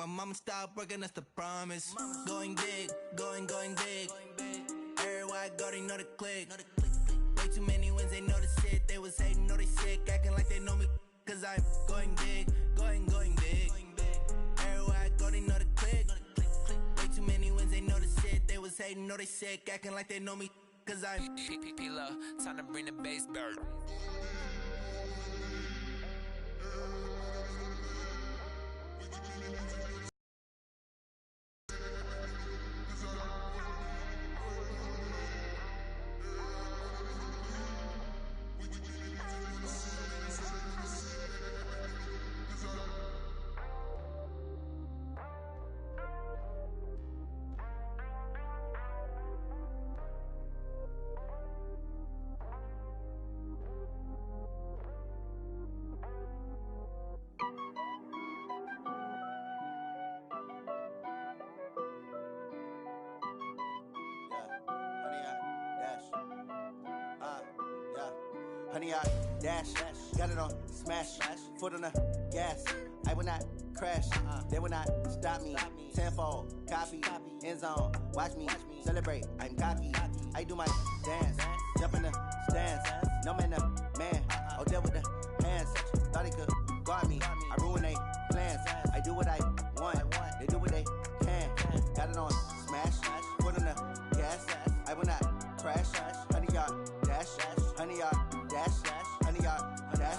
my mama stopped working, that's the promise. Going big, going big. Everywhere I go, they know the click. Way too many wins, they know the shit. They was hating, know they sick, acting like they know me. Cause I'm going big, going big. Everywhere I go, they know the click. Way too many wins, they know the shit. They was hating, know they sick, acting like they know me. Cause I'm P-P-P-Love, time to bring the bass bird. Honey, I dash, got it on smash, foot on the gas. I will not crash, they will not stop me. Tenfold, copy, end zone, watch me celebrate. I'm cocky, I do my dance, jump in the stands. No man, the man, oh there with the hands. Thought he could guard me, I ruin they plans. I do what I want, they do what they can. Got it on smash, foot on the gas. I will not crash, honey, y'all dash, honey, y'all dash, honey, y'all dash,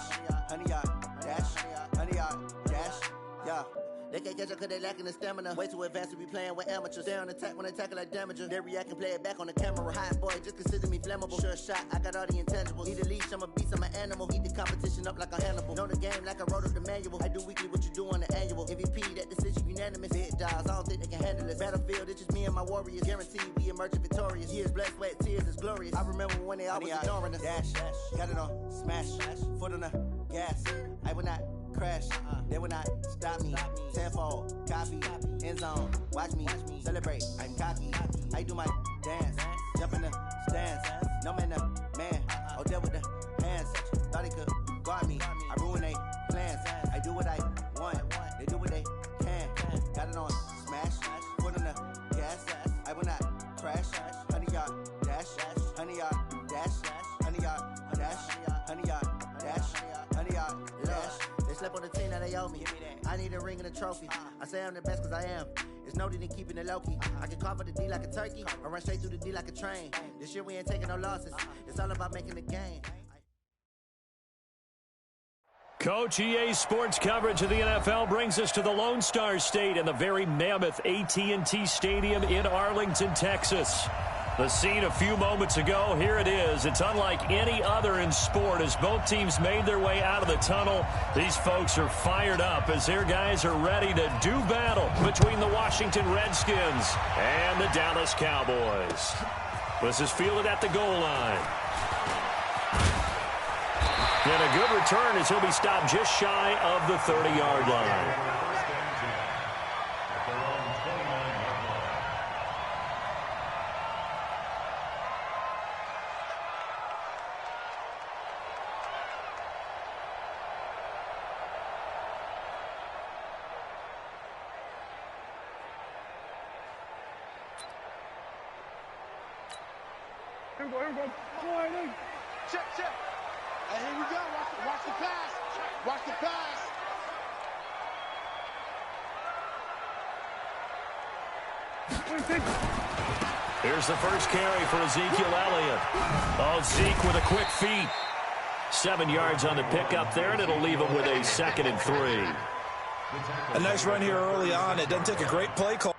honey, y'all dash, honey, y'all dash, yeah. They can't catch up cause they lacking the stamina. Way too advanced to be playing with amateurs. Stay on attack when they tackle like damager. They react and play it back on the camera. Hot boy, just consider me flammable. Sure shot, I got all the intangibles. Need a leash, I'm a beast, I'm an animal. Eat the competition up like a Hannibal. Know the game like I wrote up the manual. I do weekly what you do on the annual. MVP, that decision unanimous. Big dogs, I don't think they can handle this. Battlefield, it's just me and my warriors. Guaranteed we emerge victorious. Years, blood, sweat, tears, is glorious. I remember when they always ignoring us. Dash, got it on smash, foot on the gas. I will not crash, they will not stop me. Tenfold, copy, end zone, watch me celebrate. I'm cocky, I do my dance, jump in the stands. No man, the man, oh there with the hands. Thought he could guard me, I ruin they plans. I do what I want, they do what they can. Got it on smash, foot on the gas. I will not crash, honey, y'all dash, honey, y'all dash, honey, y'all dash, honey, y'all dash, honey, y'all dash. They slept on the team, now they owe me. I need a ring and a trophy. I say I'm the best cause I am. It's no need in keeping it low-key. I can cover the D like a turkey, or run straight through the D like a train. This year we ain't taking no losses. It's all about making the game. Coach, EA Sports coverage of the NFL brings us to the Lone Star State and the very mammoth AT&T Stadium in Arlington, Texas. The scene a few moments ago, here it is. It's unlike any other in sport as both teams made their way out of the tunnel. These folks are fired up as their guys are ready to do battle between the Washington Redskins and the Dallas Cowboys. This is fielded at the goal line. And a good return as he'll be stopped just shy of the 30-yard line. Here we go. Check. Hey, here we go. Watch the pass. Watch the pass. Here's the first carry for Ezekiel Elliott. Oh, Zeke with a quick feet. 7 yards on the pickup there, and it'll leave him with a 2nd and 3. A nice run here early on. It doesn't take a great play call.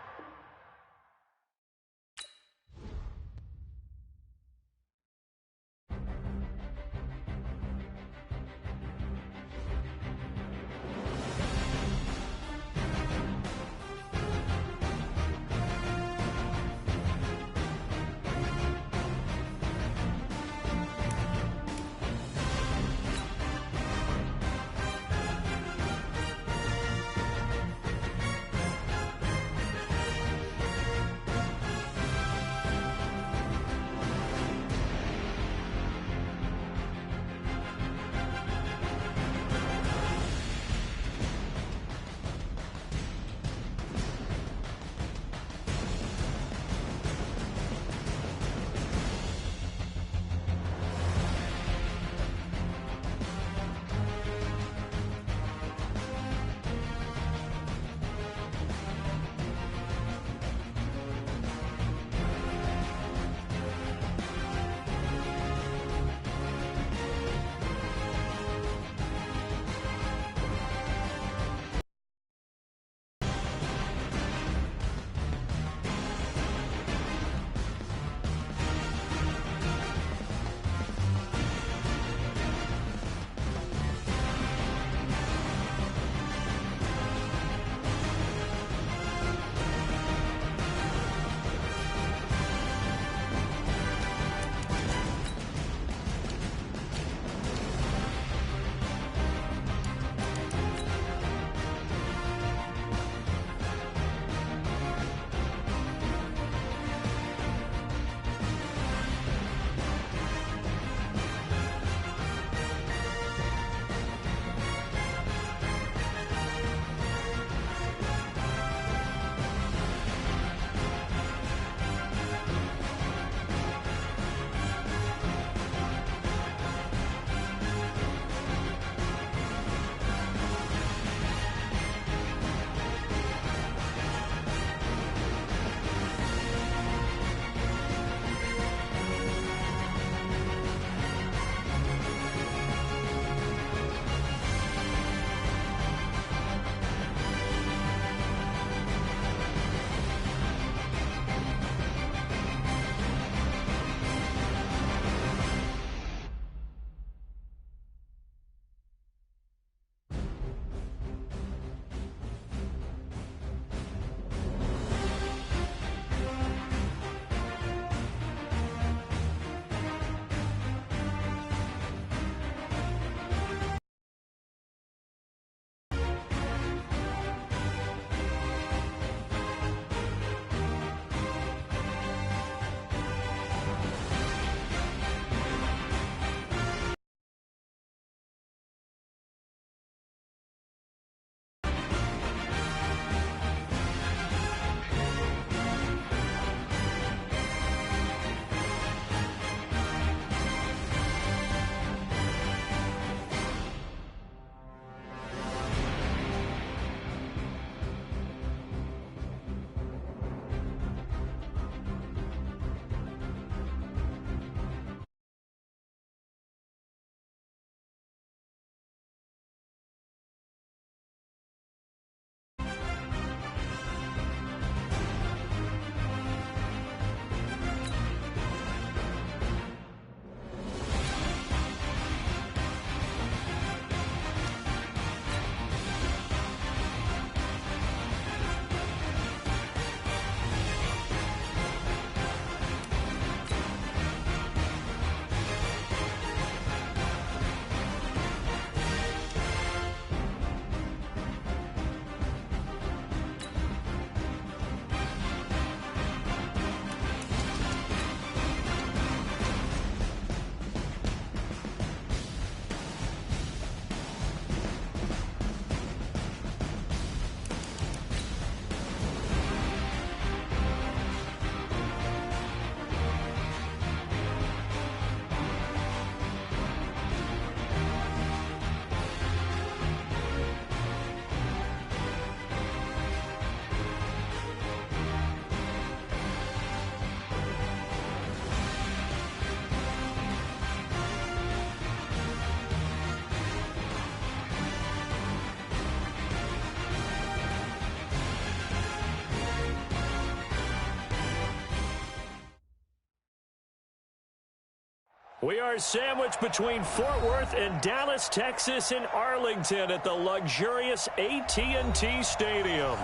We are sandwiched between Fort Worth and Dallas, Texas, and Arlington at the luxurious AT&T Stadium.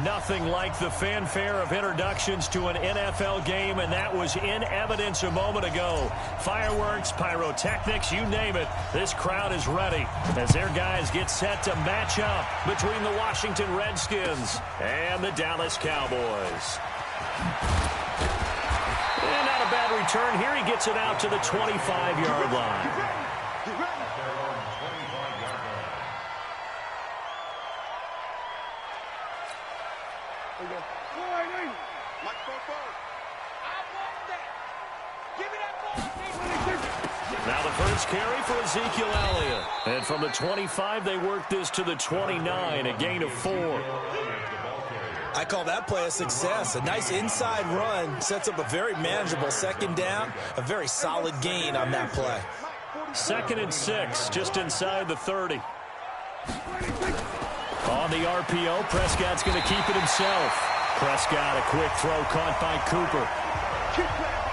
Nothing like the fanfare of introductions to an NFL game, and that was in evidence a moment ago. Fireworks, pyrotechnics, you name it. This crowd is ready as their guys get set to match up between the Washington Redskins and the Dallas Cowboys. And not a bad return here. He gets it out to the 25-yard line. Now the first carry for Ezekiel Elliott. And from the 25, they work this to the 29, a gain of 4. I call that play a success. A nice inside run sets up a very manageable second down, a very solid gain on that play. 2nd and 6, just inside the 30. On the RPO, Prescott's going to keep it himself. Prescott, a quick throw caught by Cooper.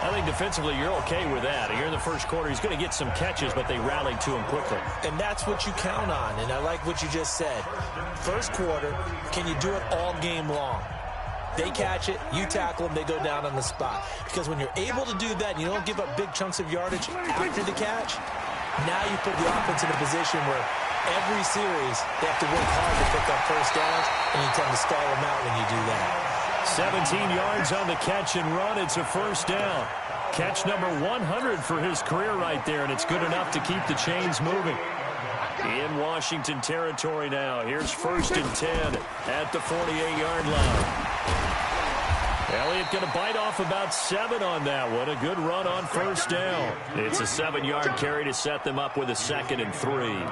I think defensively you're okay with that. Here in the first quarter, he's going to get some catches, but they rallied to him quickly. And that's what you count on, and I like what you just said. First quarter, can you do it all game long? They catch it, you tackle them, they go down on the spot. Because when you're able to do that and you don't give up big chunks of yardage after the catch, now you put the offense in a position where every series they have to work hard to pick up first downs, and you tend to stall them out when you do that. 17 yards on the catch and run. It's a first down. Catch number 100 for his career right there, and it's good enough to keep the chains moving. In Washington territory now. Here's 1st and 10 at the 48-yard line. Elliott going to bite off about 7 on that one. A good run on first down. It's a 7-yard carry to set them up with a 2nd and 3.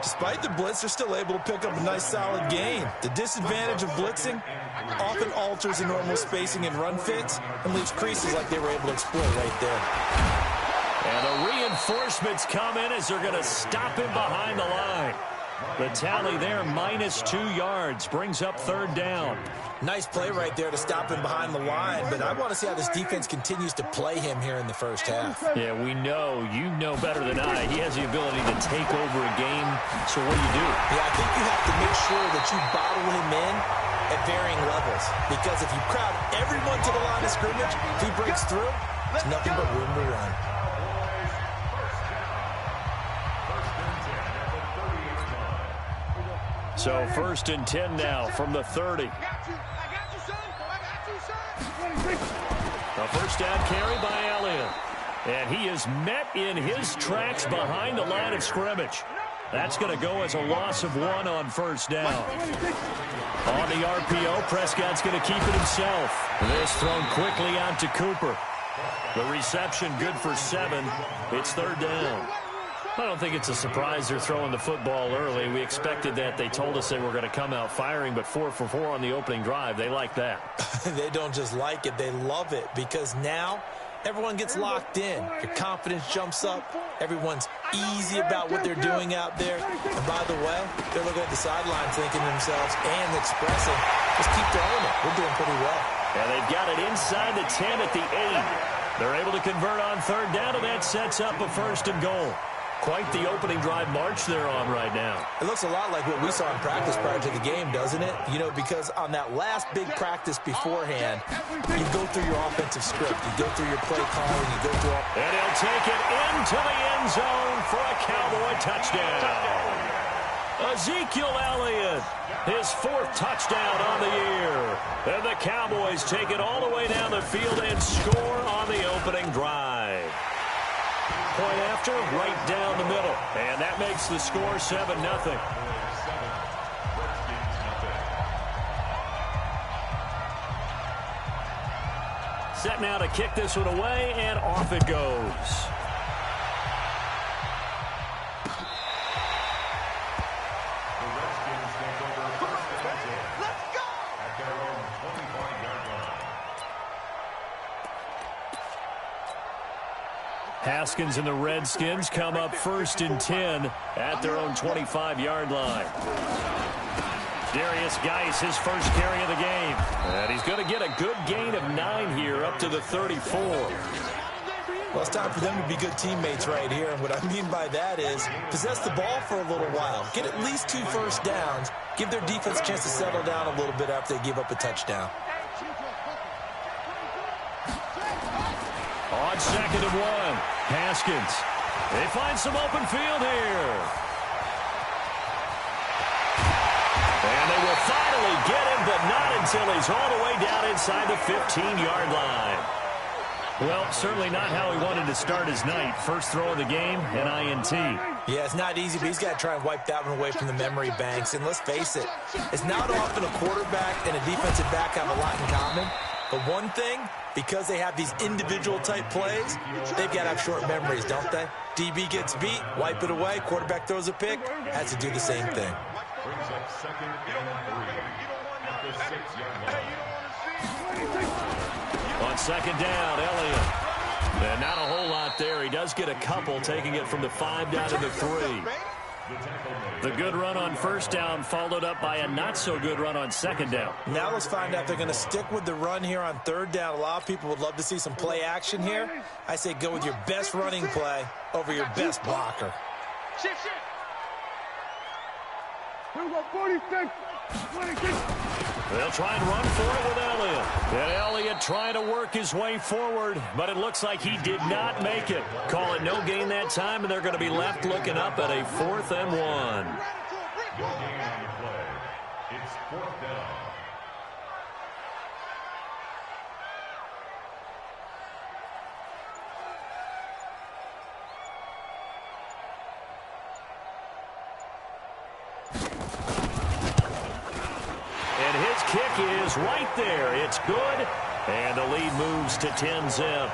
Despite the blitz, they're still able to pick up a nice solid gain. The disadvantage of blitzing often alters the normal spacing and run fits and leaves creases like they were able to exploit right there. And the reinforcements come in as they're going to stop him behind the line. The tally there, -2 yards, brings up 3rd down. Nice play right there to stop him behind the line, but I want to see how this defense continues to play him here in the first half. Yeah, we know. You know better than I. He has the ability to take over a game, so what do you do? Yeah, I think you have to make sure that you bottle him in at varying levels, because if you crowd everyone to the line of scrimmage, if he breaks through, it's nothing but room to run. So 1st and 10 now from the 30. A first down carry by Elliott. And he is met in his tracks behind the line of scrimmage. That's going to go as a loss of 1 on first down. On the RPO, Prescott's going to keep it himself. This thrown quickly out to Cooper. The reception good for 7. It's 3rd down. I don't think it's a surprise they're throwing the football early. We expected that. They told us they were going to come out firing, but 4 for 4 on the opening drive. They like that. They don't just like it. They love it, because now everyone gets locked in. Your confidence jumps up. Everyone's easy about what they're doing out there. And by the way, they're looking at the sidelines thinking to themselves and expressing, just keep throwing it. We're doing pretty well. And they've got it inside the 10 at the 8. They're able to convert on 3rd down, and that sets up a 1st and goal. Quite the opening drive march they're on right now. It looks a lot like what we saw in practice prior to the game, doesn't it? You know, because on that last big practice beforehand, you go through your offensive script, you go through your play calling, you go through all... And he'll take it into the end zone for a Cowboy touchdown. Ezekiel Elliott, his 4th touchdown on the year. And the Cowboys take it all the way down the field and score on the opening drive. Point after, right down the middle. And that makes the score 7-0. Set now to kick this one away, and off it goes. Haskins and the Redskins come up 1st and 10 at their own 25-yard line. Darius Geis, his first carry of the game. And he's going to get a good gain of 9 here up to the 34. Well, it's time for them to be good teammates right here. And what I mean by that is possess the ball for a little while. Get at least 2 first downs. Give their defense a chance to settle down a little bit after they give up a touchdown. On 2nd and 1, Haskins. They find some open field here. And they will finally get him, but not until he's all the way down inside the 15-yard line. Well, certainly not how he wanted to start his night. First throw of the game, an INT. Yeah, it's not easy, but he's got to try and wipe that one away from the memory banks. And let's face it, it's not often a quarterback and a defensive back have a lot in common. But one thing, because they have these individual-type plays, they've got to have short memories, don't they? DB gets beat, wipe it away, quarterback throws a pick, has to do the same thing. On 2nd down, Elliott. And not a whole lot there. He does get a couple, taking it from the 5 down to the 3. The good run on 1st down followed up by a not-so-good run on 2nd down. Now let's find out if they're going to stick with the run here on 3rd down. A lot of people would love to see some play action here. I say go with your best running play over your best blocker. Shift. Here we go, 46. They'll try and run for it with Elliott. And Elliott trying to work his way forward, but it looks like he did not make it. Call it no gain that time, and they're going to be left looking up at a 4th and 1. It's 4th down. Kick is right there. It's good. And the lead moves to 10-zip.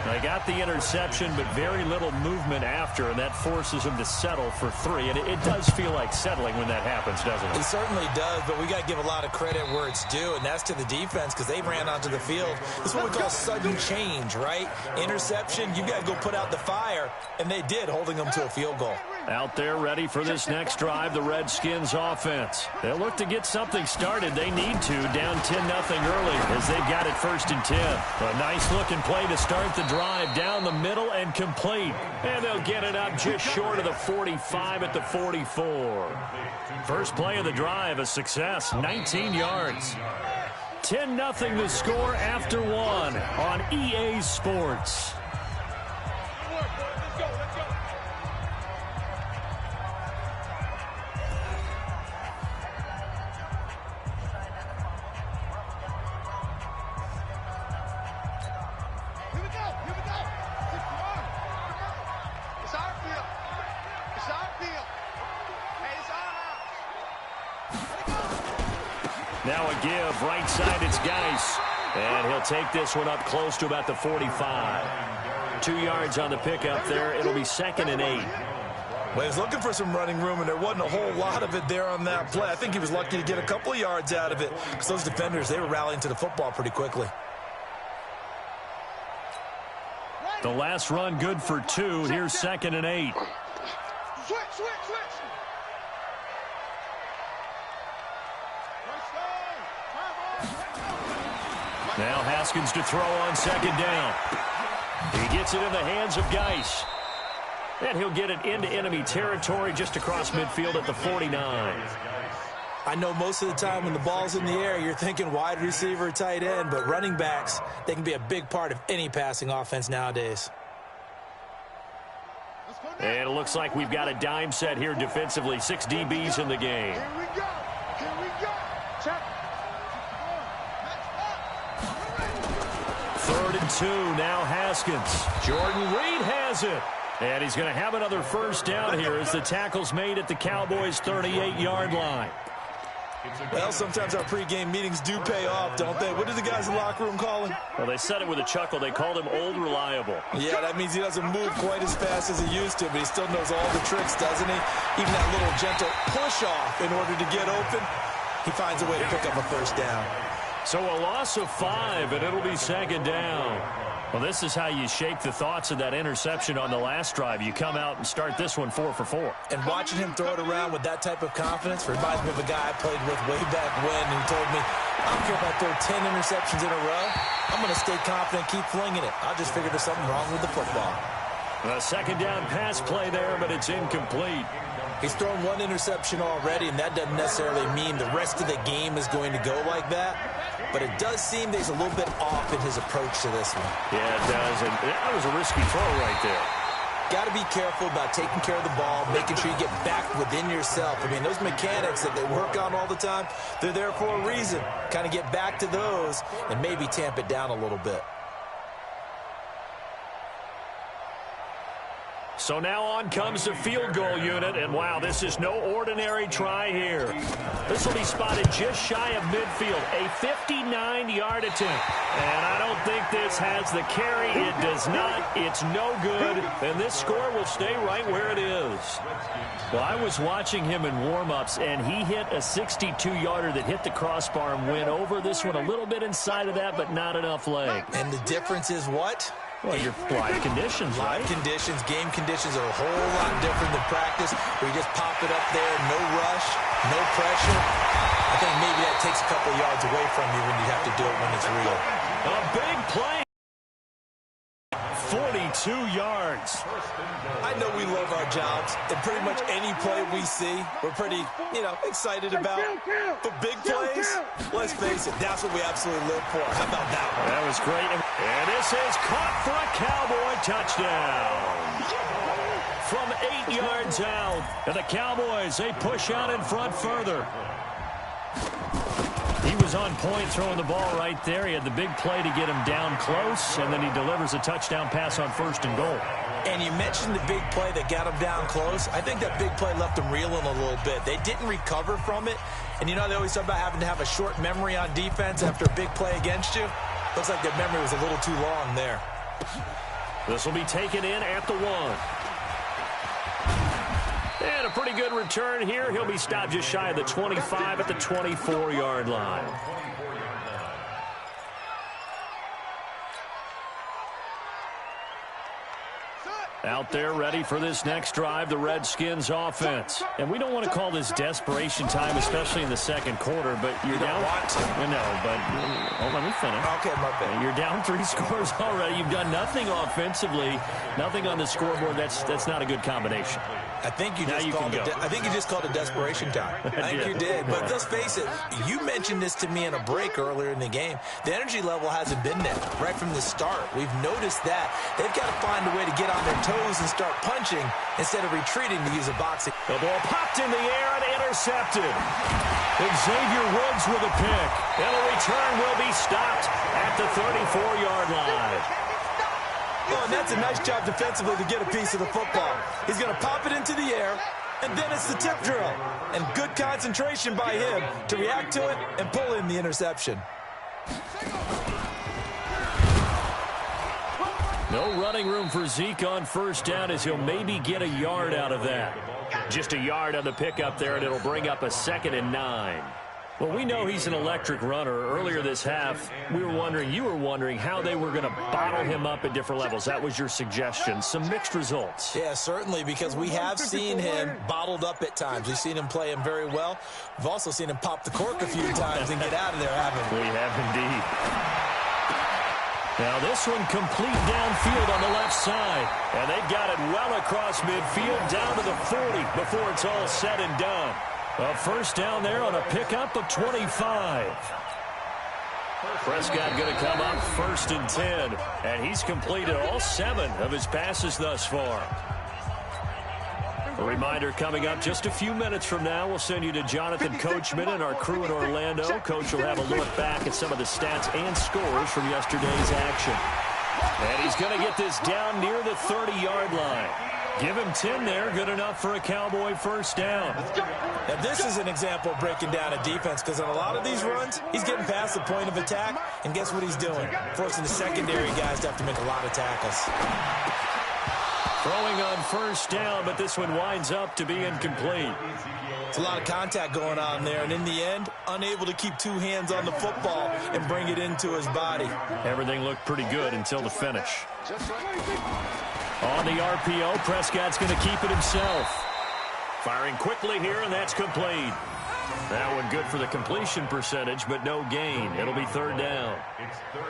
They got the interception, but very little movement after, and that forces them to settle for 3. And it does feel like settling when that happens, doesn't it? It certainly does, but we got to give a lot of credit where it's due, and that's to the defense because they ran onto the field. This is what we call sudden change, right? Interception, you got to go put out the fire, and they did, holding them to a field goal. Out there ready for this next drive, the Redskins offense. They'll look to get something started. They need to, down 10-0 early as they've got it 1st and 10. A nice-looking play to start the drive down the middle and complete. And they'll get it up just short of the 45 at the 44. First play of the drive, a success, 19 yards. 10-0 the score after 1 on EA Sports. Now a give, right side, it's Geis. And he'll take this one up close to about the 45. 2 yards on the pickup there. It'll be 2nd and 8. Well, he was looking for some running room, and there wasn't a whole lot of it there on that play. I think he was lucky to get a couple of yards out of it because those defenders, they were rallying to the football pretty quickly. The last run good for 2. Here's 2nd and 8. Switch. Now Haskins to throw on 2nd down. He gets it in the hands of Geis. And he'll get it into enemy territory just across midfield at the 49. I know most of the time when the ball's in the air, you're thinking wide receiver, tight end, but running backs, they can be a big part of any passing offense nowadays. And it looks like we've got a dime set here defensively. 6 DBs in the game. Here we go. Check. 3rd and 2, now Haskins. Jordan Reed has it. And he's going to have another first down here as the tackle's made at the Cowboys' 38-yard line. Well, sometimes our pregame meetings do pay off, don't they? What did the guys in the locker room call him? Well, they said it with a chuckle. They called him Old Reliable. Yeah, that means he doesn't move quite as fast as he used to, but he still knows all the tricks, doesn't he? Even that little gentle push-off in order to get open, he finds a way to pick up a first down. So a loss of 5, and it'll be 2nd down. Well, this is how you shape the thoughts of that interception on the last drive. You come out and start this one 4 for 4. And watching him throw it around with that type of confidence reminds me of a guy I played with way back when who told me, I don't care if I throw 10 interceptions in a row. I'm going to stay confident, keep flinging it. I just figured there's something wrong with the football. A second down pass play there, but it's incomplete. He's thrown one interception already, and that doesn't necessarily mean the rest of the game is going to go like that. But it does seem that he's a little bit off in his approach to this one. Yeah, it does. And that was a risky throw right there. Got to be careful about taking care of the ball, making sure you get back within yourself. I mean, those mechanics that they work on all the time, they're there for a reason. Kind of get back to those and maybe tamp it down a little bit. So now on comes the field goal unit, and wow, this is no ordinary try here. This will be spotted just shy of midfield, a 59-yard attempt. And I don't think this has the carry. It does not. It's no good, and this score will stay right where it is. Well, I was watching him in warm-ups, and he hit a 62-yarder that hit the crossbar and went over. This one a little bit inside of that, but not enough leg. And the difference is what? Well, your live conditions, right? Live conditions, game conditions are a whole lot different than practice, where you just pop it up there, no rush, no pressure. I think maybe that takes a couple yards away from you when you have to do it when it's real. A big play. 42 yards. I know we love our jobs, and pretty much any play we see, we're pretty, excited about. But big plays, let's face it, that's what we absolutely live for. How about that one? That was great. And this is caught for a Cowboy touchdown. From 8 yards out, and the Cowboys, they push out in front further. He was on point throwing the ball right there. He had the big play to get him down close, and then he delivers a touchdown pass on 1st and goal. And you mentioned the big play that got him down close. I think that big play left him reeling a little bit. They didn't recover from it. And they always talk about having to have a short memory on defense after a big play against you. Looks like their memory was a little too long there. This will be taken in at the 1. And a pretty good return here. He'll be stopped just shy of the 25 at the 24-yard line. Out there ready for this next drive, the Redskins offense. And we don't want to call this desperation time, especially in the second quarter, but you're down. No, but let me finish. Okay, my bad. You're down 3 scores already. You've done nothing offensively, nothing on the scoreboard. That's not a good combination. I think you just called it desperation time. I think you did. But let's face it, you mentioned this to me in a break earlier in the game. The energy level hasn't been there right from the start. We've noticed that. They've got to find a way to get on their toes and start punching instead of retreating to use a boxing. The ball popped in the air and intercepted. Xavier Woods with a pick. And a return will be stopped at the 34-yard line. Oh, and that's a nice job defensively to get a piece of the football. He's going to pop it into the air, and then it's the tip drill. And good concentration by him to react to it and pull in the interception. No running room for Zeke on 1st down, as he'll maybe get a yard out of that. Just a yard on the pickup there, and it'll bring up a 2nd and 9. Well, we know he's an electric runner. Earlier this half, you were wondering how they were going to bottle him up at different levels. That was your suggestion. Some mixed results. Yeah, certainly, because we have seen him bottled up at times. We've seen him play him very well. We've also seen him pop the cork a few times and get out of there, haven't we? We have indeed. Now this one complete downfield on the left side. And they got it well across midfield down to the 40 before it's all said and done. A 1st down there on a pickup of 25. Prescott going to come up 1st and 10. And he's completed all 7 of his passes thus far. A reminder coming up just a few minutes from now. We'll send you to Jonathan Coachman and our crew in Orlando. Coach will have a look back at some of the stats and scores from yesterday's action. And he's going to get this down near the 30-yard line. Give him 10 there. Good enough for a Cowboy 1st down. Now, this is an example of breaking down a defense, because on a lot of these runs, he's getting past the point of attack, and guess what he's doing? Forcing the secondary guys to have to make a lot of tackles. Throwing on 1st down, but this one winds up to be incomplete. It's a lot of contact going on there, and in the end, unable to keep 2 hands on the football and bring it into his body. Everything looked pretty good until the finish. On the RPO, Prescott's going to keep it himself. Firing quickly here, and that's complete. That one good for the completion percentage, but no gain. It'll be third down.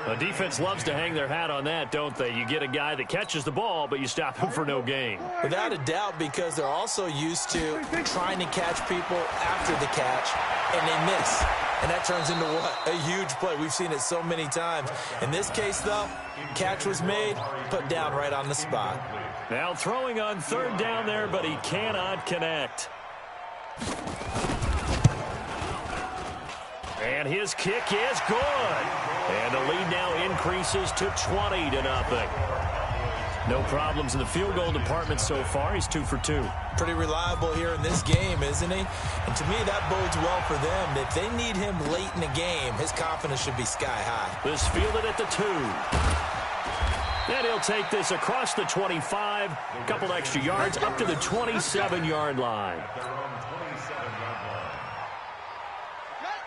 The defense loves to hang their hat on that, don't they? You get a guy that catches the ball, but you stop him for no gain. Without a doubt, because they're also used to trying to catch people after the catch, and they miss. And that turns into what? A huge play. We've seen it so many times. In this case, though, catch was made, put down right on the spot. Now throwing on third down there, but he cannot connect. And his kick is good. And the lead now increases to 20-0. No problems in the field goal department so far. He's 2 for 2. Pretty reliable here in this game, isn't he? And to me, that bodes well for them. If they need him late in the game, his confidence should be sky high. This fielded at the 2. And he'll take this across the 25. A couple extra yards up to the 27-yard line.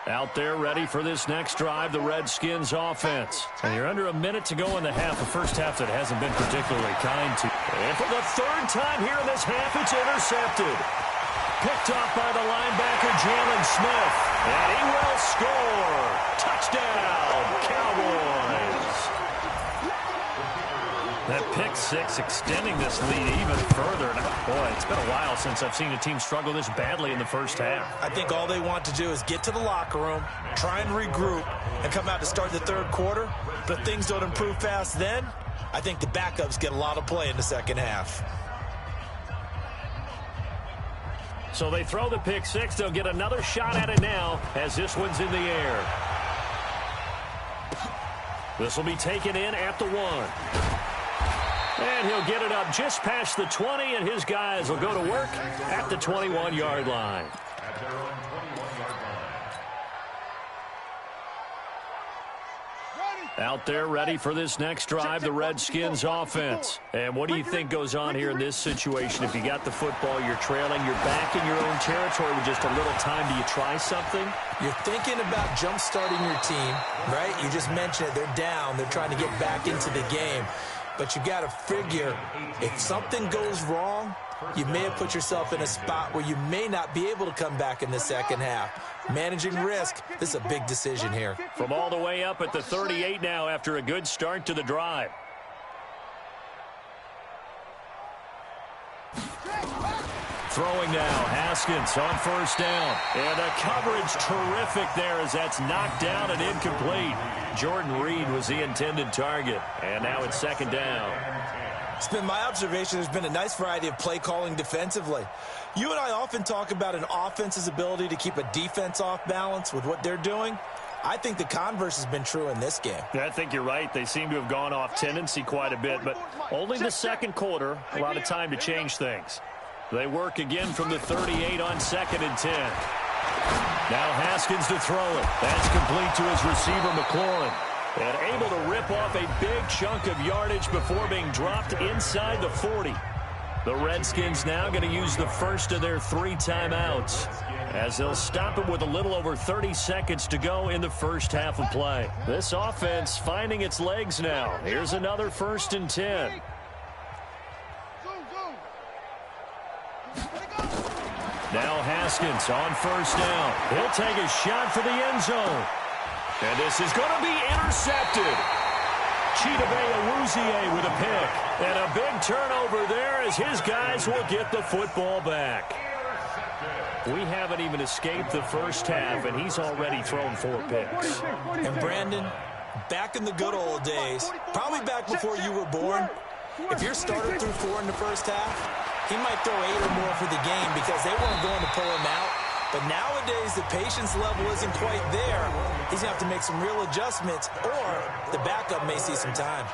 Out there ready for this next drive, the Redskins offense. And you're under a minute to go in the half, the first half that hasn't been particularly kind to. And for the third time here in this half, it's intercepted. Picked off by the linebacker, Jalen Smith. And he will score. Touchdown, Cowboys. That pick six extending this lead even further. Boy, it's been a while since I've seen a team struggle this badly in the first half. I think all they want to do is get to the locker room, try and regroup, and come out to start the third quarter. But if things don't improve fast then, I think the backups get a lot of play in the second half. So they throw the pick six. They'll get another shot at it now as this one's in the air. This will be taken in at the 1. And he'll get it up just past the 20, and his guys will go to work at the 21-yard line. Out there ready for this next drive, the Redskins offense. And what do you think goes on here in this situation? If you got the football, you're trailing, you're back in your own territory with just a little time, do you try something? You're thinking about jump-starting your team, right? You just mentioned it. They're down. They're trying to get back into the game. But you got to figure, if something goes wrong, you may have put yourself in a spot where you may not be able to come back in the second half. Managing risk, this is a big decision here. From all the way up at the 38 now after a good start to the drive. Throwing now, Haskins on first down. And a coverage terrific there as that's knocked down and incomplete. Jordan Reed was the intended target. And now it's second down. It's been my observation there's been a nice variety of play calling defensively. You and I often talk about an offense's ability to keep a defense off balance with what they're doing. I think the converse has been true in this game. Yeah, I think you're right. They seem to have gone off tendency quite a bit, but only the second quarter, a lot of time to change things. They work again from the 38 on 2nd and 10. Now Haskins to throw it. That's complete to his receiver, McLaurin. And able to rip off a big chunk of yardage before being dropped inside the 40. The Redskins now going to use the first of their 3 timeouts as they'll stop it with a little over 30 seconds to go in the first half of play. This offense finding its legs now. Here's another 1st and 10. Now Haskins on first down. He'll take a shot for the end zone. And this is going to be intercepted. Chidobe Awuzie with a pick. And a big turnover there as his guys will get the football back. We haven't even escaped the first half, and he's already thrown 4 picks. And Brandon, back in the good old days, probably back before you were born, if your starter threw 4 in the first half, he might throw 8 or more for the game because they weren't going to pull him out. But nowadays, the patience level isn't quite there. He's going to have to make some real adjustments, or the backup may see some time.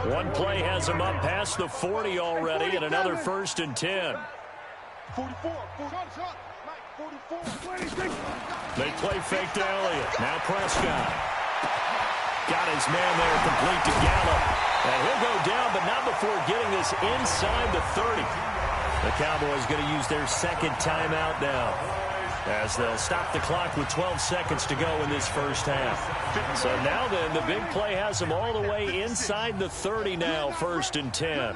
One play has him up past the 40 already, and another 1st and 10. They play fake to Elliott. Now Prescott. Got his man there complete to Gallup. And he'll go down, but not before getting this inside the 30. The Cowboys going to use their 2nd timeout now, as they'll stop the clock with 12 seconds to go in this first half. So now then, the big play has them all the way inside the 30 now, 1st and 10.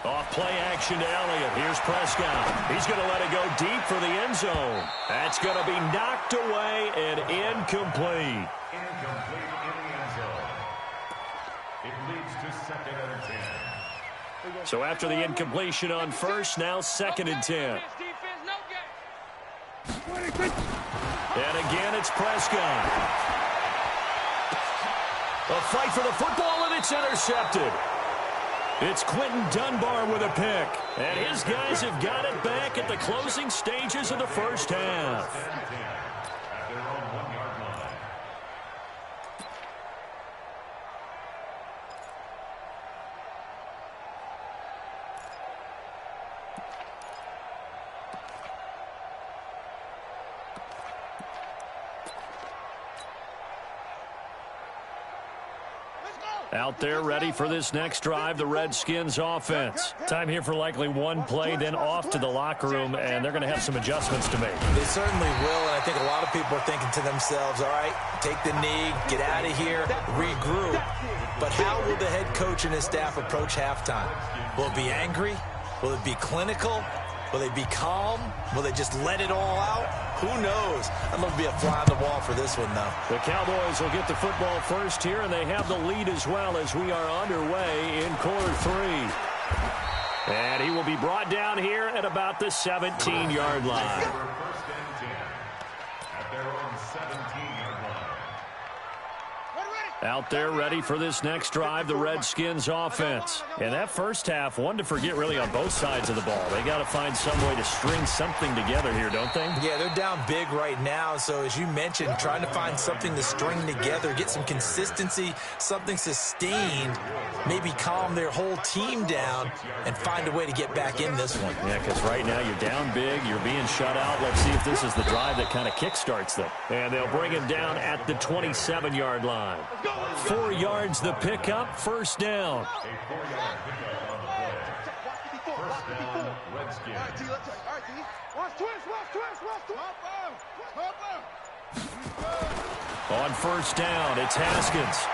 Off play action to Elliott. Here's Prescott. He's going to let it go deep for the end zone. That's going to be knocked away and incomplete. Incomplete in the end zone. It leads to 2nd and 10. So after the incompletion on first, now 2nd and 10. And again, it's Prescott. A fight for the football, and it's intercepted. It's Quentin Dunbar with a pick. And his guys have got it back at the closing stages of the first half. At their own 1-yard line. Out there ready for this next drive, the Redskins offense. Time here for likely one play, then off to the locker room, and they're going to have some adjustments to make. They certainly will, and I think a lot of people are thinking to themselves, all right, take the knee, get out of here, regroup. But how will the head coach and his staff approach halftime? Will it be angry? Will it be clinical? Will they be calm? Will they just let it all out? Who knows? I'm going to be a fly on the wall for this one, though. The Cowboys will get the football first here, and they have the lead as well as we are underway in quarter 3. And he will be brought down here at about the 17-yard line. 1st and 10. At their own 17-yard line. Out there ready for this next drive, the Redskins offense. And that first half, one to forget really on both sides of the ball. They got to find some way to string something together here, don't they? Yeah, they're down big right now. So as you mentioned, trying to find something to string together, get some consistency, something sustained, maybe calm their whole team down and find a way to get back in this one. Yeah, because right now you're down big, you're being shut out. Let's see if this is the drive that kind of kickstarts them. And they'll bring him down at the 27-yard line. 4 yards the pickup, first down. A 4-yard pickup on the play. First down, Redskins. On first down, it's Haskins.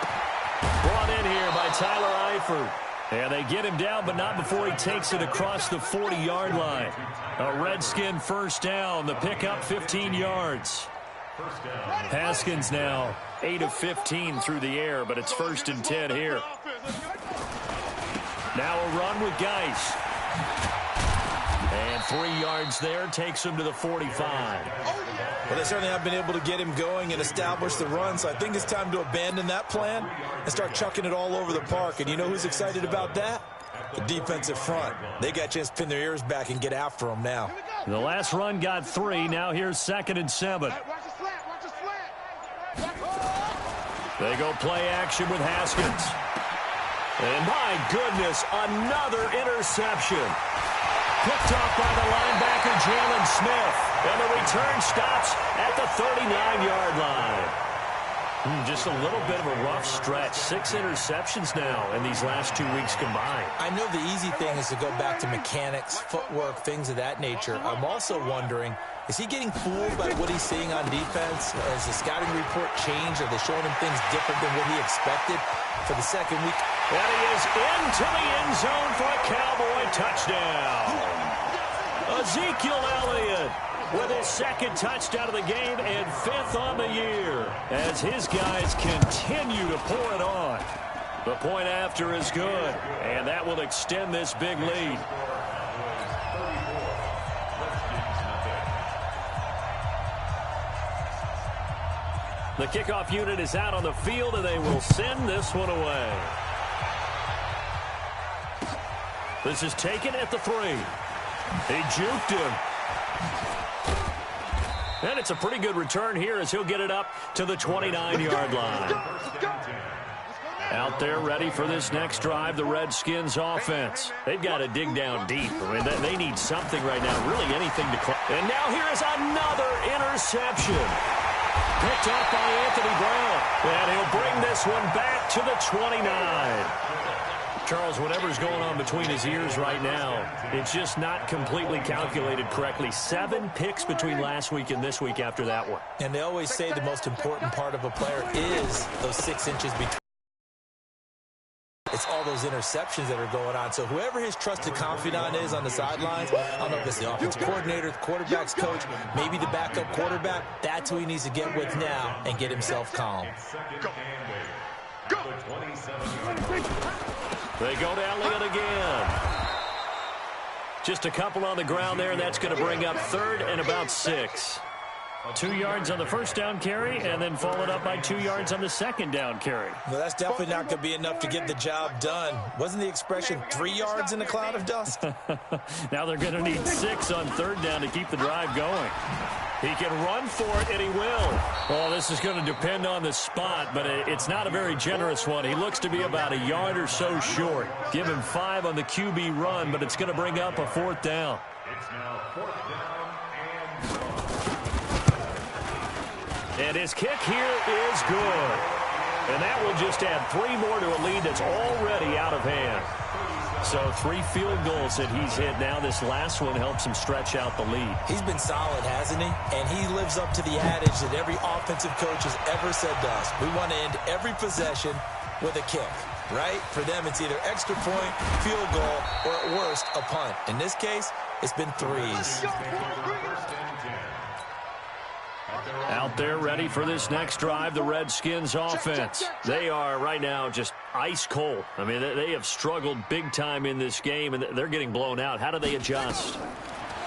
Brought in here by Tyler Eifert. And they get him down, but not before he takes it across the 40-yard line. A Redskin first down, the pickup 15 yards. Haskins now 8 of 15 through the air, but it's 1st and 10 here. Now a run with Geis. And 3 yards there, takes him to the 45. Well, they certainly have been able to get him going and establish the run, so I think it's time to abandon that plan and start chucking it all over the park. And you know who's excited about that? The defensive front. They got a chance to pin their ears back and get after him now. The last run got 3. Now here's 2nd and 7. They go play action with Haskins. And my goodness, another interception. Picked off by the linebacker, Jalen Smith. And the return stops at the 39-yard line. Just a little bit of a rough stretch. 6 interceptions now in these last 2 weeks combined. I know the easy thing is to go back to mechanics, footwork, things of that nature. I'm also wondering, is he getting fooled by what he's seeing on defense? Has the scouting report changed? Are they showing him things different than what he expected for the second week? And he is into the end zone for a Cowboy touchdown. Ezekiel Elliott with his 2nd touchdown of the game and 5th on the year as his guys continue to pour it on. The point after is good, and that will extend this big lead. The kickoff unit is out on the field, and they will send this one away. This is taken at the 3. He juked him. And it's a pretty good return here as he'll get it up to the 29-yard line. Out there ready for this next drive, the Redskins offense. They've got to dig down deep. I mean, they need something right now, really anything to climb. And now here is another interception. Picked up by Anthony Brown. And he'll bring this one back to the 29. Charles, whatever's going on between his ears right now, it's just not completely calculated correctly. 7 picks between last week and this week after that one. And they always say the most important part of a player is those 6 inches between. It's all those interceptions that are going on. So whoever his trusted confidant is on the sidelines, I don't know if it's the offensive coordinator, the quarterback's coach, maybe the backup quarterback, that's who he needs to get with now and get himself calm. They go to Elliott again. Just a couple on the ground there, and that's going to bring up 3rd and about 6. 2 yards on the first down carry, and then followed up by 2 yards on the second down carry. Well, that's definitely not going to be enough to get the job done. Wasn't the expression 3 yards in a cloud of dust? Now they're going to need 6 on 3rd down to keep the drive going. He can run for it, and he will. Well, this is going to depend on the spot, but it's not a very generous one. He looks to be about a yard or so short. Give him 5 on the QB run, but it's going to bring up a 4th down. It's now 4th down and his kick here is good. And that will just add 3 more to a lead that's already out of hand. So 3 field goals that he's hit now. This last one helps him stretch out the lead. He's been solid, hasn't he? And he lives up to the adage that every offensive coach has ever said to us. We want to end every possession with a kick, right? For them, it's either extra point, field goal, or at worst, a punt. In this case, it's been 3s. Out there ready for this next drive, the Redskins offense. They are right now just ice cold. I mean, they have struggled big time in this game, and they're getting blown out. How do they adjust?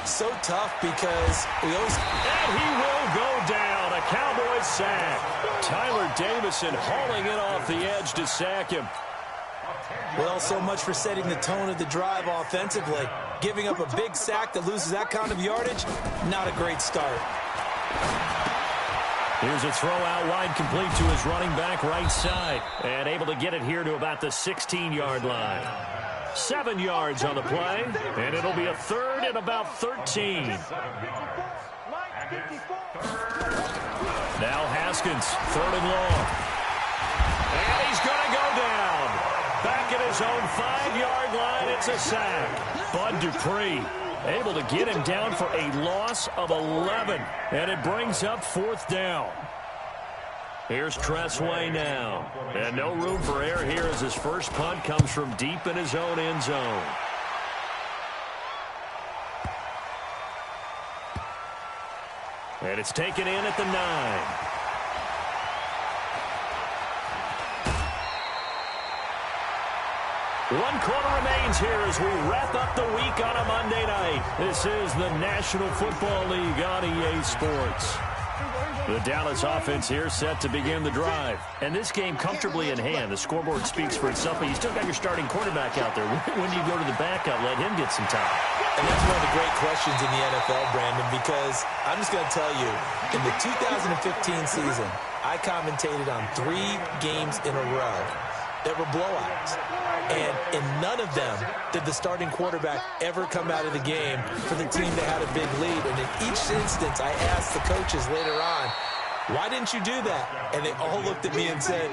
So tough because we always... And he will go down. A Cowboys sack. Tyler Davison hauling it off the edge to sack him. Well, so much for setting the tone of the drive offensively. Giving up a big sack that loses that kind of yardage, not a great start. Here's a throw out wide, complete to his running back right side. And able to get it here to about the 16-yard line. 7 yards on the play, and it'll be a 3rd and about 13. Now Haskins, 3rd and long. And he's going to go down. Back at his own 5-yard line, it's a sack. Bud Dupree able to get him down for a loss of 11. And it brings up 4th down. Here's Tressway now. And no room for error here as his first punt comes from deep in his own end zone. And it's taken in at the 9. One quarter remains here as we wrap up the week on a Monday night. This is the National Football League on EA Sports. The Dallas offense here set to begin the drive. And this game comfortably in hand. The scoreboard speaks for itself, but you still got your starting quarterback out there. When do you go to the backup? Let him get some time. And that's one of the great questions in the NFL, Brandon, because I'm just going to tell you, in the 2015 season, I commentated on 3 games in a row that were blowouts. And in none of them did the starting quarterback ever come out of the game for the team that had a big lead. And in each instance, I asked the coaches later on, why didn't you do that? And they all looked at me and said,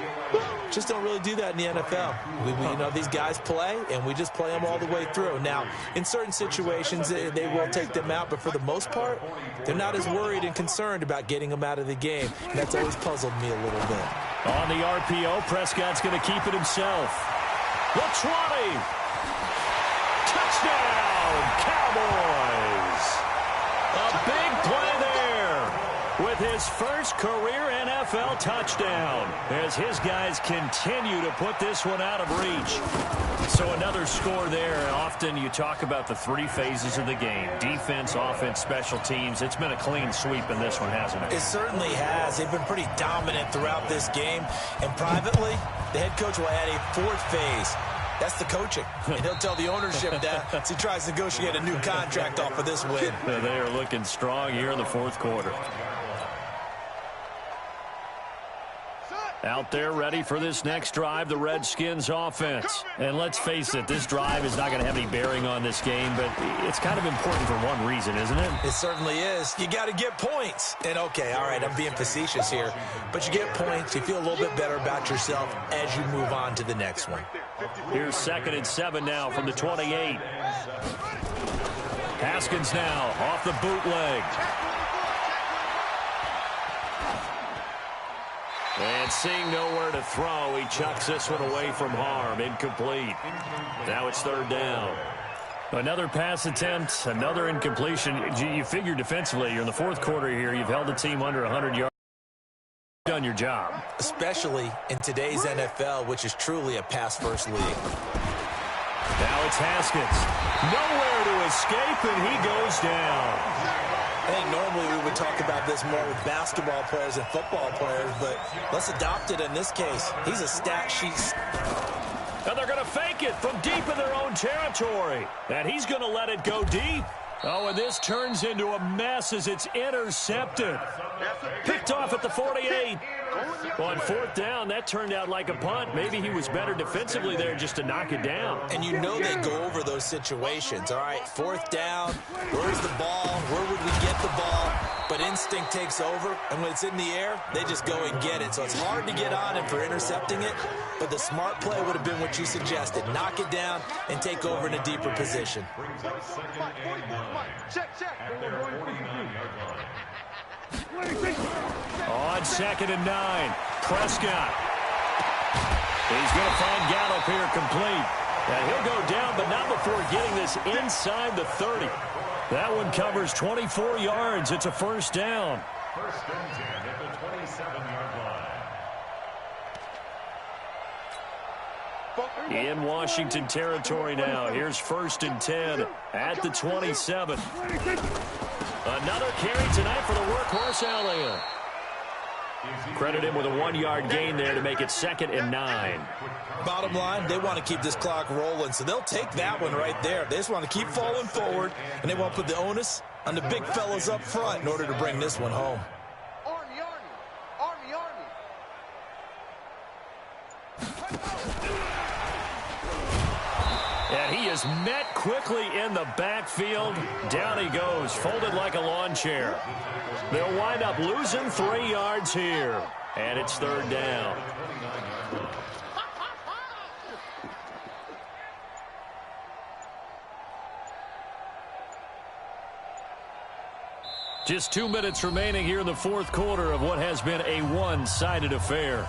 just don't really do that in the NFL. You know, these guys play, and we just play them all the way through. Now, in certain situations, they will take them out, but for the most part, they're not as worried and concerned about getting them out of the game. And that's always puzzled me a little bit. On the RPO, Prescott's going to keep it himself. The 20. Touchdown, Cowboys. A big play there with his first career NFL touchdown as his guys continue to put this one out of reach. So another score there. Often you talk about the 3 phases of the game. Defense, offense, special teams. It's been a clean sweep in this one, hasn't it? It certainly has. They've been pretty dominant throughout this game. And privately, the head coach will add a 4th phase. That's the coaching. And he'll tell the ownership that as he tries to negotiate a new contract off of this win. They are looking strong here in the 4th quarter. Out there ready for this next drive, the Redskins offense. And let's face it, this drive is not going to have any bearing on this game, but it's kind of important for one reason, isn't it? It certainly is. You got to get points. And okay, all right, I'm being facetious here, but you get points, you feel a little bit better about yourself as you move on to the next one. Here's 2nd and 7 now from the 28. Haskins now off the bootleg. And seeing nowhere to throw, he chucks this one away from harm. Incomplete. Now it's third down. Another pass attempt, another incompletion. You figure defensively, you're in the fourth quarter here. You've held the team under 100 yards. You've done your job. Especially in today's NFL, which is truly a pass-first league. Now it's Haskins. Nowhere to escape, and he goes down. I think normally we would talk about this more with basketball players and football players, but let's adopt it in this case. He's a stat sheet. And they're going to fake it from deep in their own territory. And he's going to let it go deep. Oh, and this turns into a mess as it's intercepted. Picked off at the 48. On fourth down, that turned out like a punt. Maybe he was better defensively there just to knock it down. And you know they go over those situations. All right, fourth down, where's the ball? Where would we get the ball? But instinct takes over, and when it's in the air, they just go and get it. So it's hard to get on him for intercepting it, but the smart play would have been what you suggested. Knock it down and take over in a deeper position. On 2nd and 9, Prescott. He's going to find Gallup here complete. And he'll go down, but not before getting this inside the 30. That one covers 24 yards. It's a first down. First and 10 at the 27-yard line. In Washington territory now. Here's 1st and 10 at the 27. Another carry tonight for the workhorse Elliott. Credit him with a 1-yard gain there to make it 2nd and 9. Bottom line, they want to keep this clock rolling, so they'll take that one right there. They just want to keep falling forward, and they won't put the onus on the big fellas up front in order to bring this one home. Army, Army, Army, And he is met quickly in the backfield. Down he goes, folded like a lawn chair. They'll wind up losing 3 yards here. And it's third down. Just 2 minutes remaining here in the fourth quarter of what has been a one-sided affair.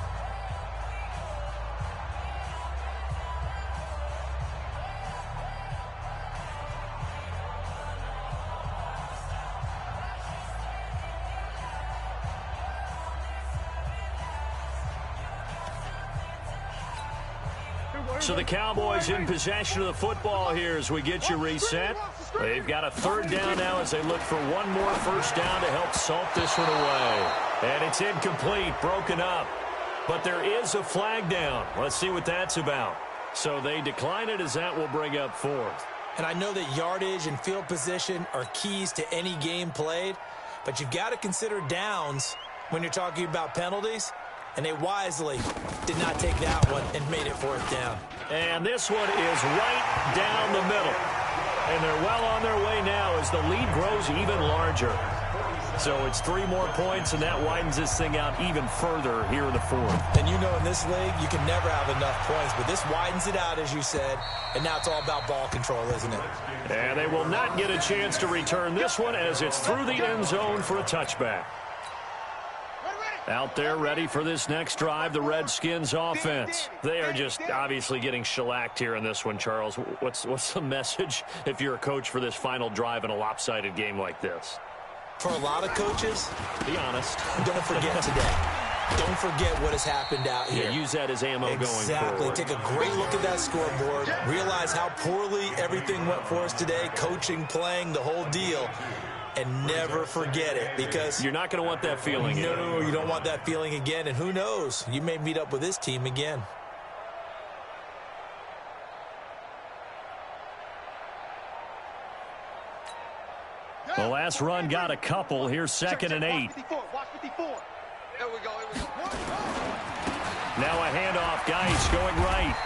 So the Cowboys in possession of the football here as we get you reset. They've got a third down now as they look for one more first down to help salt this one away. And it's incomplete, broken up. But there is a flag down. Let's see what that's about. So they decline it as that will bring up fourth. And I know that yardage and field position are keys to any game played, but you've got to consider downs when you're talking about penalties. And they wisely did not take that one and made it fourth down. And this one is right down the middle. And they're well on their way now as the lead grows even larger. So it's 3 more points, and that widens this thing out even further here in the fourth. And you know in this league, you can never have enough points, but this widens it out, as you said, and now it's all about ball control, isn't it? And they will not get a chance to return this one as it's through the end zone for a touchback. Out there ready for this next drive, the Redskins offense. They are just obviously getting shellacked here in this one, Charles. What's the message if you're a coach for this final drive in a lopsided game like this? For a lot of coaches, be honest. Don't forget today. Don't forget what has happened out here. Yeah, use that as ammo going forward. Exactly. Take a great look at that scoreboard. Realize how poorly everything went for us today. Coaching, playing, the whole deal. And never forget it, because you're not going to want that feeling. No, you don't want that feeling again. And who knows? You may meet up with this team again. The last run got a couple. Here's 2nd and 8. Watch 54. There we go. Now a handoff. Geis going right.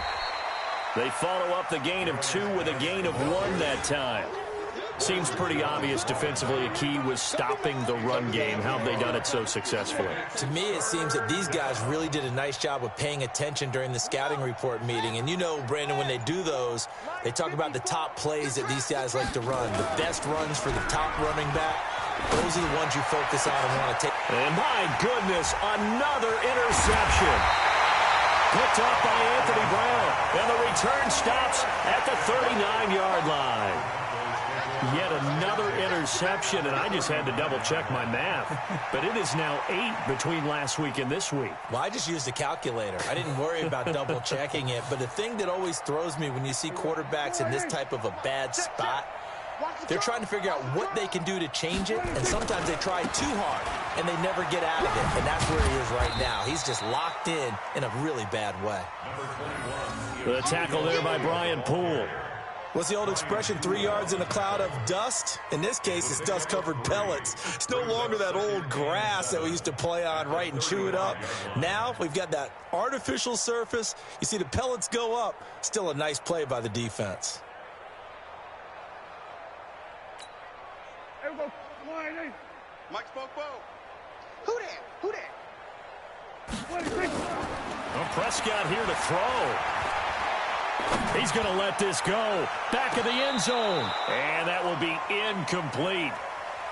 They follow up the gain of 2 with a gain of 1 that time. Seems pretty obvious defensively a key was stopping the run game. How have they done it so successfully? To me, it seems that these guys really did a nice job of paying attention during the scouting report meeting. And you know, Brandon, when they do those, they talk about the top plays that these guys like to run. The best runs for the top running back. Those are the ones you focus on and want to take. And my goodness, another interception. Picked off by Anthony Brown. And the return stops at the 39-yard line. Yet another interception, and I just had to double-check my math. But it is now 8 between last week and this week. Well, I just used a calculator. I didn't worry about double-checking it. But the thing that always throws me when you see quarterbacks in this type of a bad spot, they're trying to figure out what they can do to change it, and sometimes they try too hard, and they never get out of it. And that's where he is right now. He's just locked in a really bad way. The tackle there by Brian Poole. What's the old expression, 3 yards in a cloud of dust? In this case, it's dust-covered pellets. It's no longer that old grass that we used to play on, right, and chew it up. Now we've got that artificial surface. You see the pellets go up. Still a nice play by the defense. Here we go. Mike Spoke. Who that? Who that? Well, Prescott here to throw. He's going to let this go. Back of the end zone. And that will be incomplete.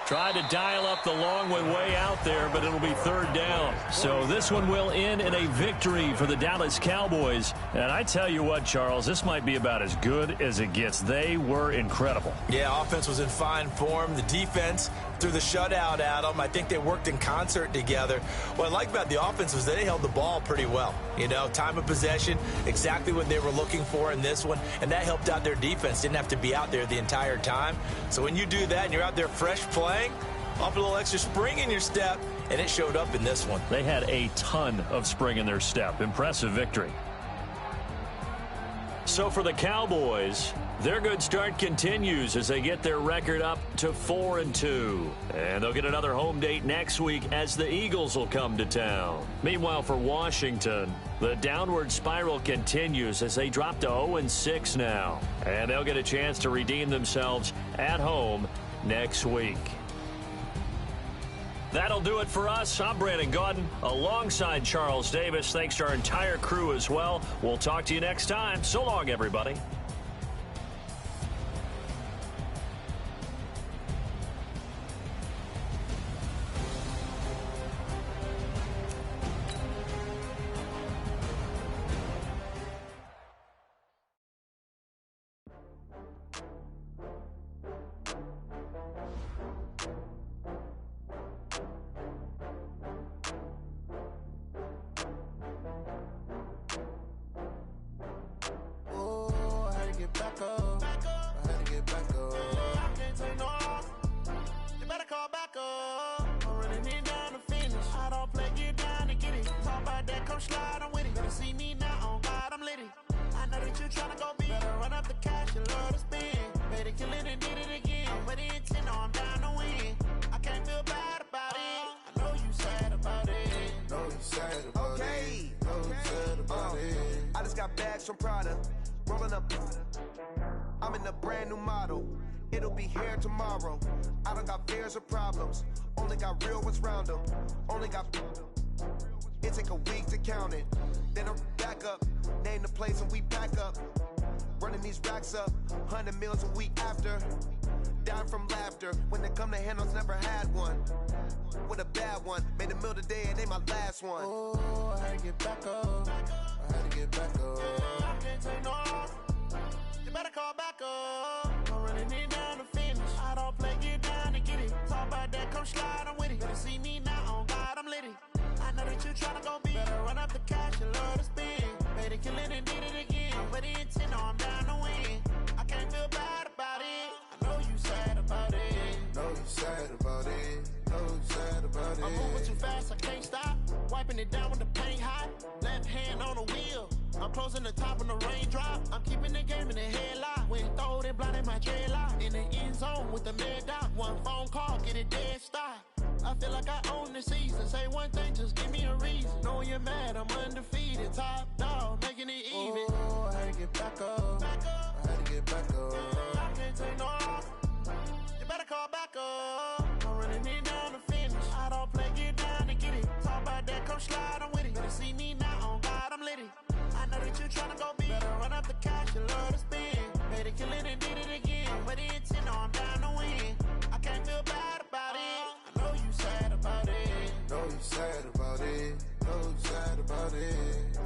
Tried to dial up the long way out there, but it'll be 3rd down. So this one will end in a victory for the Dallas Cowboys. And I tell you what, Charles, this might be about as good as it gets. They were incredible. Yeah, offense was in fine form. The defense threw the shutout at them. I think they worked in concert together. What I like about the offense was they held the ball pretty well. You know, time of possession, exactly what they were looking for in this one, and that helped out their defense. Didn't have to be out there the entire time. So when you do that and you're out there fresh playing, off a little extra spring in your step, and it showed up in this one. They had a ton of spring in their step. Impressive victory. So for the Cowboys, their good start continues as they get their record up to 4-2. And they'll get another home date next week as the Eagles will come to town. Meanwhile, for Washington, the downward spiral continues as they drop to 0-6 now. And they'll get a chance to redeem themselves at home next week. That'll do it for us. I'm Brandon Gaudin alongside Charles Davis. Thanks to our entire crew as well. We'll talk to you next time. So long, everybody. From Prada, rolling up. I'm in a brand new model. It'll be here tomorrow. I don't got fears or problems. Only got real ones round them. Only got. It take a week to count it. Then I'm back up. Name the place and we pack up. Running these racks up. 100 meals a week after. Dying from laughter. When it come to handles, never had one. With a bad one. Made a meal today and ain't my last one. Oh, I had to get back up. I had to get back up. I can't take no off. You better call back up. I'm running it down to finish. I don't play, get down and get it. Talk about that, come slide, I'm with it. Better see me now, on God, I'm litty. I know that you tryna go big. Better run up the cash, you love to spend. Made it, kill it, and did it again. But the intent, no, I'm down to win. I can't feel bad about it. I know you sad about it. Know you sad about it. Know you sad about it. I'm moving too fast, I can't stop. Wiping it down with the paint hot. Left hand on the wheel. I'm closing the top when the raindrop. I'm keeping the game in the headlock. When throwed and blinded my dreadlock. In the end zone with the mad dot. One phone call, get it dead stop. I feel like I own the season. Say one thing, just give me a reason. Knowing you're mad, I'm undefeated. Top dog, making it even. Oh, I had to get back up. I had to get back up. I can't take no off. You better call back up. I'm running it down to finish. I don't play, get down and get it. Talk about that, come slide, I'm with it. Better see me now, on God, I'm litty. I know that you tryna go big. Better run up the cash, you love to spend. Made it, kill it, and did it again. But the intent, no, I'm down to win. I can't feel bad about it. sad about it, no sad about it.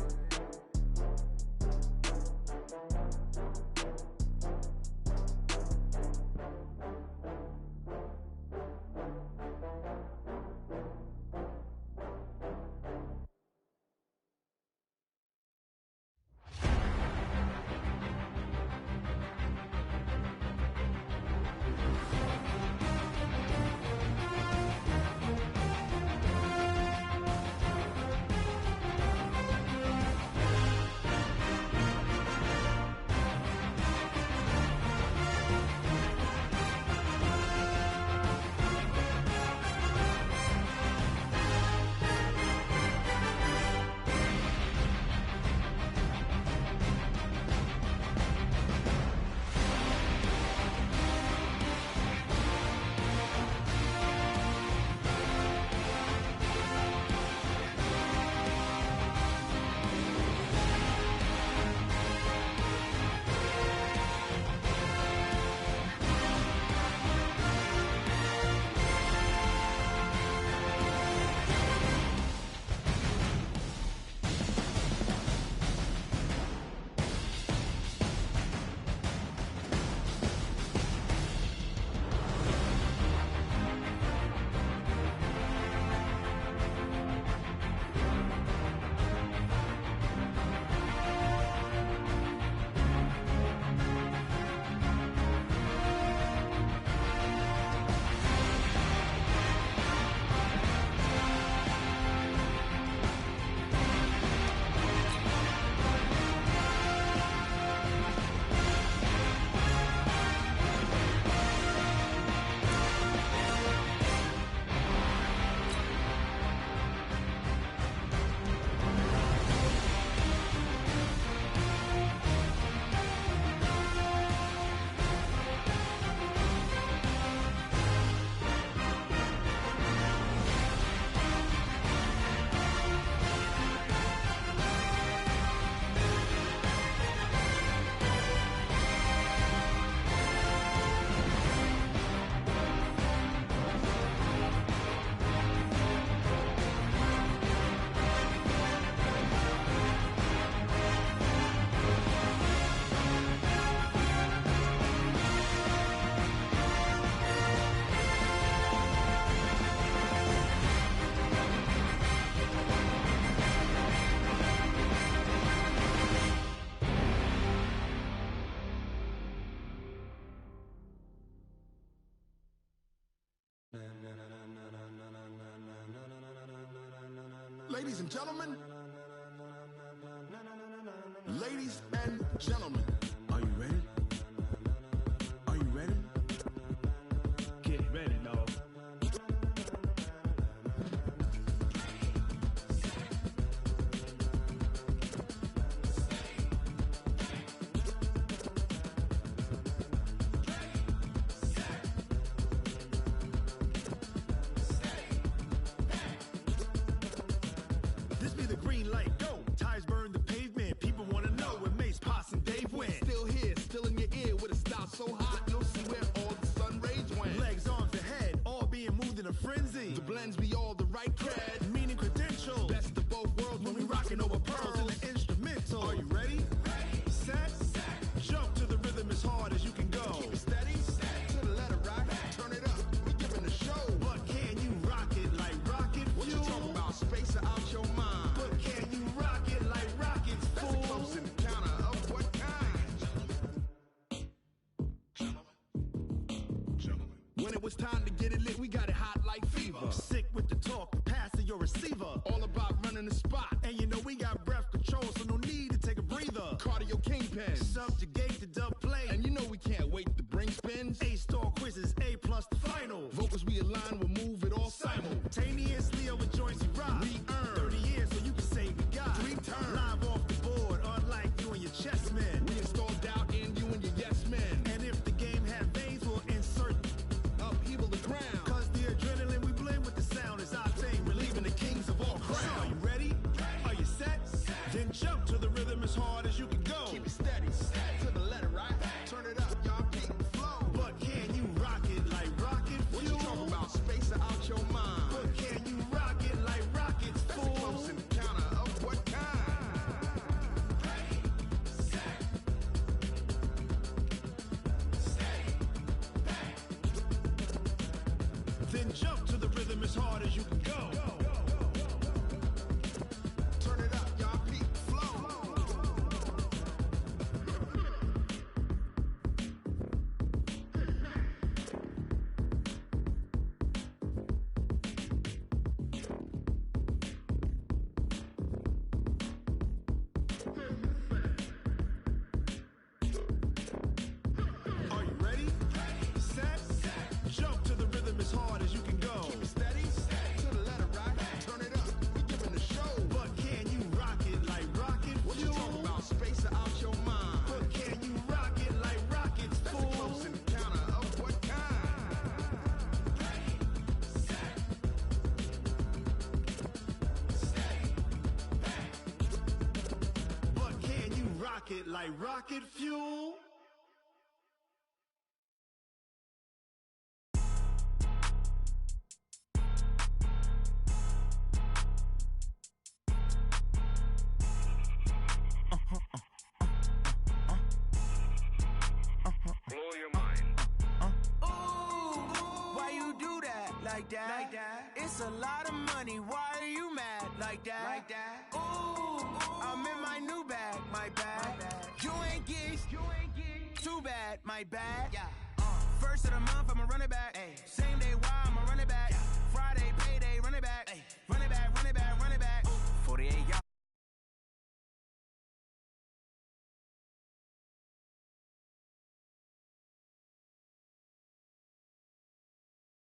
Ladies and gentlemen, ladies and gentlemen, are you ready? Are you ready? Get ready, dog. This be the green light, go. Tires burn the pavement. People want to know where Mace, Potts, and Dave went. Still here, still in your ear with a style so hot, you'll see where all the sun rays went. Legs, arms, the head, all being moved in a frenzy. The blends be all the right cred, meaning credentials. Best of both worlds when we rocking over pearls in the instrumental. Are you ready? Ready. Set. Jump to the rhythm as hard as you can go. Keep it steady. To the letter right. Turn it up. We giving the show. But can you rock it like rocket fuel? What you talking about? Space or out your mind? But can you rock it like rockets, fool? That's a close encounter of what kind? Gentlemen. When it was time to get it lit, we got it hot like fever. Sick with the talk, pass to your receiver. All about running the spot. And you know we got breath control, so no need to take a breather. Cardio kingpin, subjugate the dub play. And you know we can't wait to bring spins. A-star quizzes, A+ the final. Vocals we align, we'll move it all simultaneously over joints we rock. We earn 30 years so you can say we got 3 turns. Live off the board, unlike you and your chess men. We install doubt in you and your yes men. And if the game had veins, we'll insert upheaval the ground. Cause the adrenaline Jump to the rhythm as hard as you can go. Turn it up, y'all. Peak flow. Are you ready? Set. Jump to the rhythm as hard as you can go. Keep it steady. To the letter, right? Turn it up. We giving the show. But can you rock it like rocket fuel? What you talking about? Space it out your mind. But can you rock it like rockets, fool? That's a close encounter of what kind? But can you rock it like rocket fuel? Blow your mind. Why you do that? Like that? It's a lot of money. Why are you mad? Like that? Ooh, I'm in my new bag. My bag. You ain't geeks. Too bad. My bad. First of the month, I'ma run it back. Same day, why